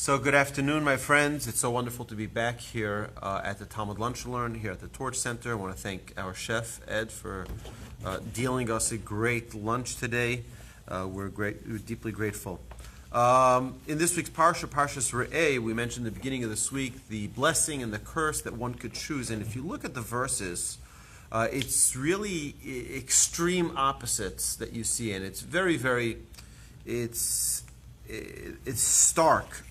So good afternoon, my friends. It's so wonderful to be back here at the Talmud Lunch and Learn here at the Torch Center. I want to thank our chef, Ed, for dealing us a great lunch today. We're deeply grateful. In this week's Parsha, Parshas Aryeh, we mentioned at the beginning of this week the blessing and the curse that one could choose. And if you look at the verses, it's really extreme opposites that you see, and it's it's stark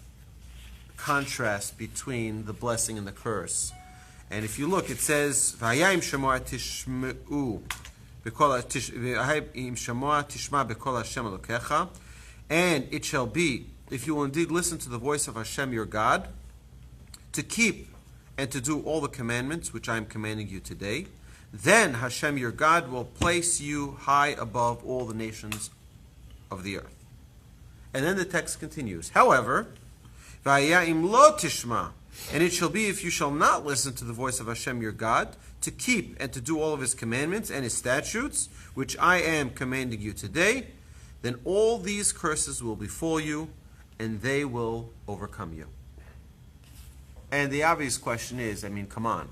contrast between the blessing and the curse. And if you look, it says, "V'hayim shamoa tishma'u tishma b'kol Hashem Elokecha," and it shall be, if you will indeed listen to the voice of Hashem your God, to keep and to do all the commandments which I am commanding you today, then Hashem your God will place you high above all the nations of the earth. And then the text continues. However, V'hayim lo tishma, and it shall be if you shall not listen to the voice of Hashem your God, to keep and to do all of his commandments and his statutes, which I am commanding you today, then all these curses will befall you, and they will overcome you. And the obvious question is, come on,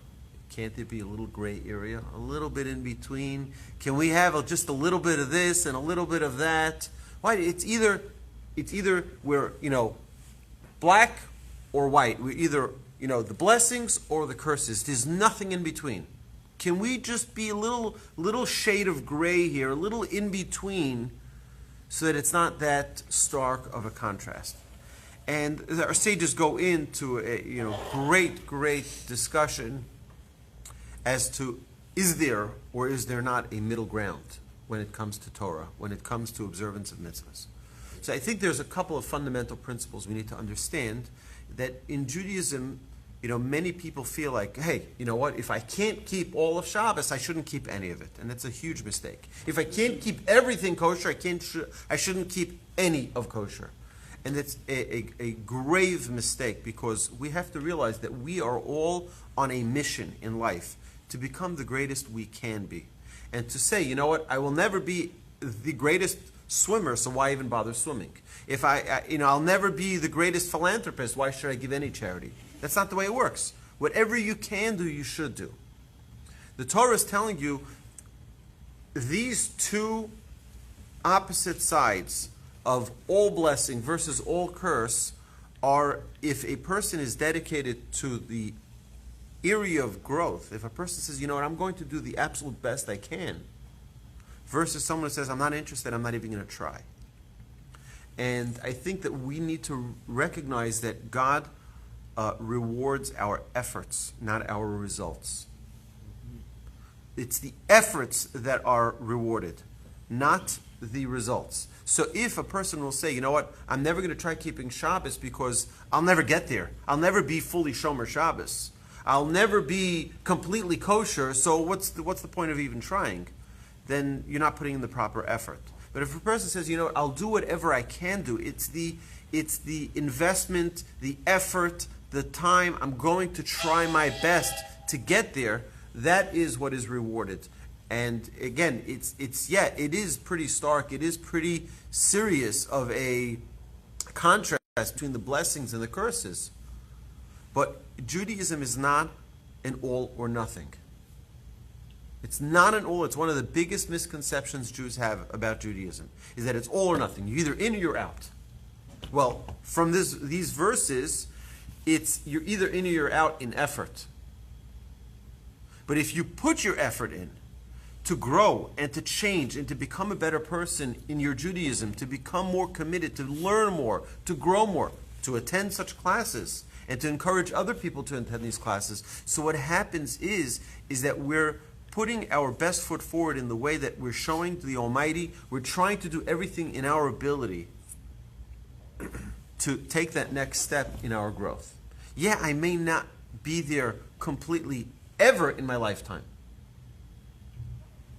can't there be a little gray area, a little bit in between? Can we have just a little bit of this and a little bit of that? Why? It's either we're, black or white. We're either, the blessings or the curses. There's nothing in between. Can we just be a little shade of gray here, a little in between, so that it's not that stark of a contrast? And our sages go into a great discussion as to is there or is there not a middle ground when it comes to Torah, when it comes to observance of mitzvahs. So I think there's a couple of fundamental principles we need to understand that in Judaism, many people feel like, hey, you know what, if I can't keep all of Shabbos, I shouldn't keep any of it. And that's a huge mistake. If I can't keep everything kosher, I shouldn't keep any of kosher. And it's a grave mistake, because we have to realize that we are all on a mission in life to become the greatest we can be. And to say, you know what, I will never be the greatest swimmer, so why even bother swimming? If I'll never be the greatest philanthropist, why should I give any charity? That's not the way it works. Whatever you can do, you should do. The Torah is telling you these two opposite sides of all blessing versus all curse are, if a person is dedicated to the area of growth, if a person says, you know what, I'm going to do the absolute best I can, versus someone who says, I'm not interested, I'm not even going to try. And I think that we need to recognize that God rewards our efforts, not our results. It's the efforts that are rewarded, not the results. So if a person will say, you know what, I'm never going to try keeping Shabbos because I'll never get there. I'll never be fully Shomer Shabbos. I'll never be completely kosher, so what's the point of even trying? Then you're not putting in the proper effort. But if a person says, you know, I'll do whatever I can do, it's the investment, the effort, the time, I'm going to try my best to get there, that is what is rewarded. And again, it is pretty stark, it is pretty serious of a contrast between the blessings and the curses. But Judaism is not an all or nothing. It's not an all. It's one of the biggest misconceptions Jews have about Judaism, is that it's all or nothing. You're either in or you're out. Well, from these verses, you're either in or you're out in effort. But if you put your effort in to grow and to change and to become a better person in your Judaism, to become more committed, to learn more, to grow more, to attend such classes, and to encourage other people to attend these classes. So what happens is that we're putting our best foot forward in the way that we're showing to the Almighty. We're trying to do everything in our ability to take that next step in our growth. Yeah, I may not be there completely ever in my lifetime.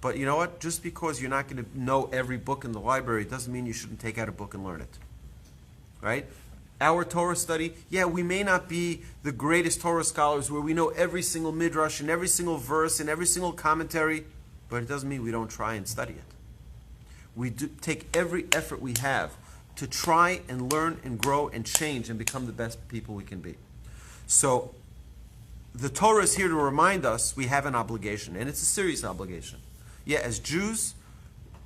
But you know what? Just because you're not going to know every book in the library doesn't mean you shouldn't take out a book and learn it. Right? Our Torah study, yeah, we may not be the greatest Torah scholars where we know every single midrash and every single verse and every single commentary, but it doesn't mean we don't try and study it. We do take every effort we have to try and learn and grow and change and become the best people we can be. So the Torah is here to remind us we have an obligation, and it's a serious obligation. Yeah, as Jews,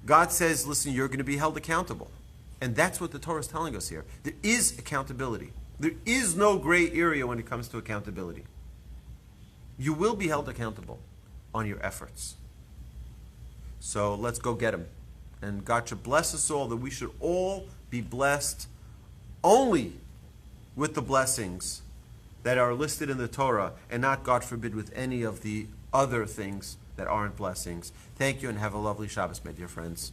God says, listen, you're going to be held accountable. And that's what the Torah is telling us here. There is accountability. There is no gray area when it comes to accountability. You will be held accountable on your efforts. So let's go get them. And God should bless us all, that we should all be blessed only with the blessings that are listed in the Torah, and not, God forbid, with any of the other things that aren't blessings. Thank you, and have a lovely Shabbos, my dear friends.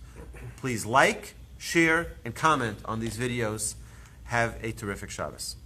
Please like, share, and comment on these videos. Have a terrific Shabbos.